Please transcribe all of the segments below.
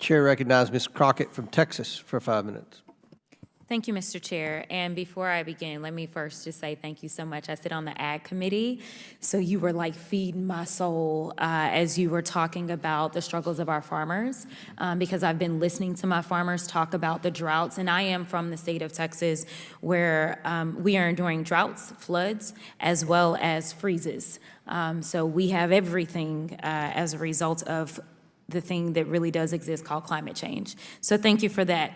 Chair recognizes Ms. Crockett from Texas for 5 minutes. Thank you, Mr. Chair. And before I begin, let me first just say thank you so much. I sit on the Ag Committee, so you were like feeding my soul as you were talking about the struggles of our farmers, because I've been listening to my farmers talk about the droughts, and I am from the state of Texas where we are enduring droughts, floods, as well as freezes. So we have everything as a result of the thing that really does exist called climate change. So thank you for that.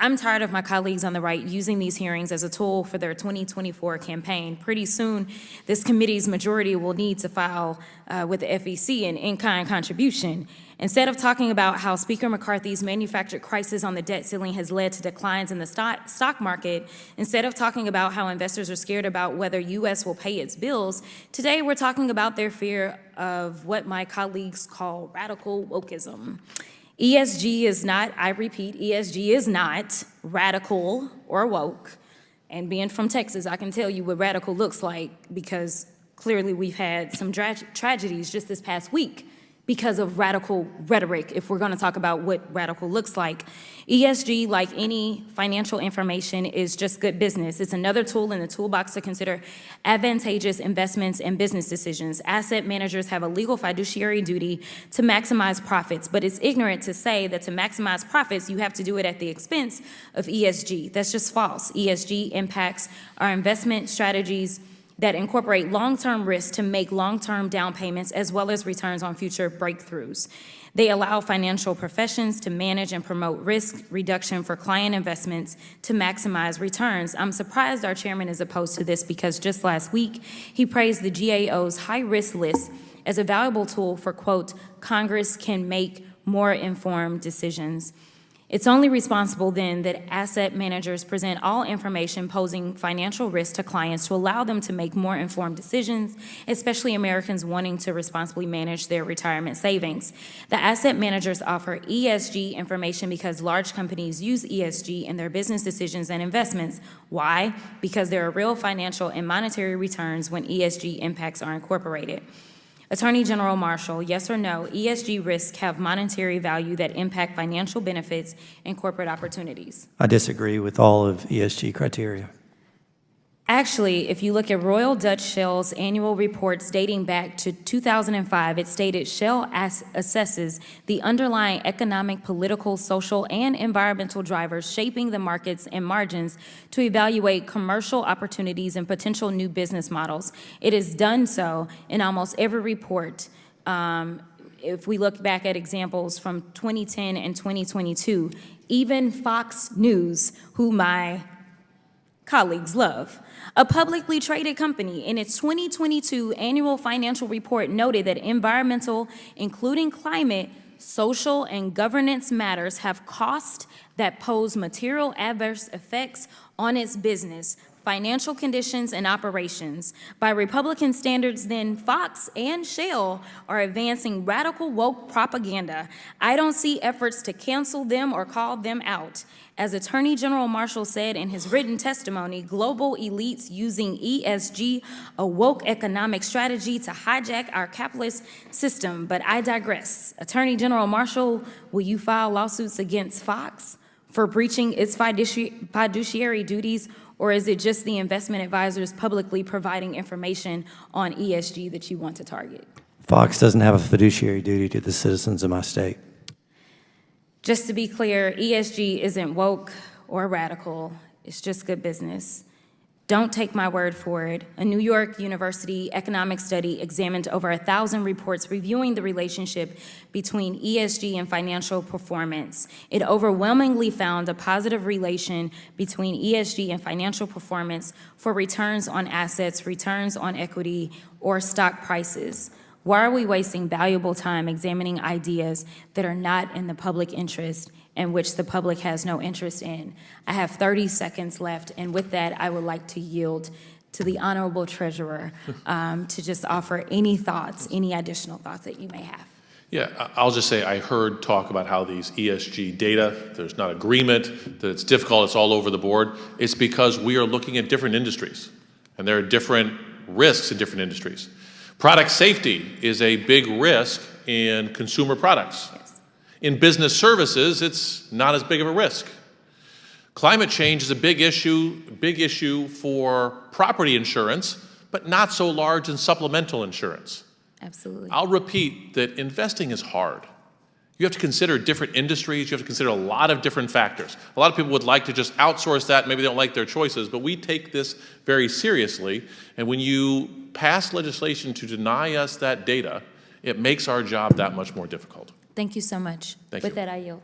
I'm tired of my colleagues on the right using these hearings as a tool for their 2024 campaign. Pretty soon, this committee's majority will need to file with the FEC an in-kind contribution. Instead of talking about how Speaker McCarthy's manufactured crisis on the debt ceiling has led to declines in the stock market, instead of talking about how investors are scared about whether U.S. will pay its bills, today we're talking about their fear of what my colleagues call radical wokeism. ESG is not, I repeat, ESG is not radical or woke. And being from Texas, I can tell you what radical looks like, because clearly we've had some tragedies just this past week because of radical rhetoric, if we're going to talk about what radical looks like. ESG, like any financial information, is just good business. It's another tool in the toolbox to consider advantageous investments and business decisions. Asset managers have a legal fiduciary duty to maximize profits, but it's ignorant to say that to maximize profits, you have to do it at the expense of ESG. That's just false. ESG impacts our investment strategies that incorporate long-term risks to make long-term down payments as well as returns on future breakthroughs. They allow financial professions to manage and promote risk reduction for client investments to maximize returns. I'm surprised our chairman is opposed to this, because just last week, he praised the GAO's high-risk list as a valuable tool for, quote, Congress can make more informed decisions. It's only responsible then that asset managers present all information posing financial risk to clients to allow them to make more informed decisions, especially Americans wanting to responsibly manage their retirement savings. The asset managers offer ESG information because large companies use ESG in their business decisions and investments. Why? Because there are real financial and monetary returns when ESG impacts are incorporated. Attorney General Marshall, yes or no, ESG risks have monetary value that impact financial benefits and corporate opportunities? I disagree with all of ESG criteria. Actually, if you look at Royal Dutch Shell's annual reports dating back to 2005, it stated Shell assesses the underlying economic, political, social, and environmental drivers shaping the markets and margins to evaluate commercial opportunities and potential new business models. It has done so in almost every report. If we look back at examples from 2010 and 2022, even Fox News, who my colleagues love, a publicly traded company, in its 2022 annual financial report noted that environmental, including climate, social, and governance matters have costs that pose material adverse effects on its business, financial conditions, and operations. By Republican standards, then, Fox and Shell are advancing radical woke propaganda. I don't see efforts to cancel them or call them out. As Attorney General Marshall said in his written testimony, global elites using ESG, a woke economic strategy to hijack our capitalist system. But I digress. Attorney General Marshall, will you file lawsuits against Fox for breaching its fiduciary duties, or is it just the investment advisors publicly providing information on ESG that you want to target? Fox doesn't have a fiduciary duty to the citizens of my state. Just to be clear, ESG isn't woke or radical. It's just good business. Don't take my word for it. A New York University economic study examined over 1,000 reports reviewing the relationship between ESG and financial performance. It overwhelmingly found a positive relation between ESG and financial performance for returns on assets, returns on equity, or stock prices. Why are we wasting valuable time examining ideas that are not in the public interest and which the public has no interest in? I have 30 seconds left, and with that, I would like to yield to the Honorable Treasurer to just offer any thoughts, any additional thoughts that you may have. Yeah, I'll just say I heard talk about how these ESG data, there's not agreement, that it's difficult, it's all over the board. It's because we are looking at different industries, and there are different risks in different industries. Product safety is a big risk in consumer products. Yes. In business services, it's not as big of a risk. Climate change is a big issue for property insurance, but not so large in supplemental insurance. Absolutely. I'll repeat that investing is hard. You have to consider different industries. You have to consider a lot of different factors. A lot of people would like to just outsource that. Maybe they don't like their choices, but we take this very seriously. And when you pass legislation to deny us that data, it makes our job that much more difficult. Thank you so much. Thank With you. that, I yield.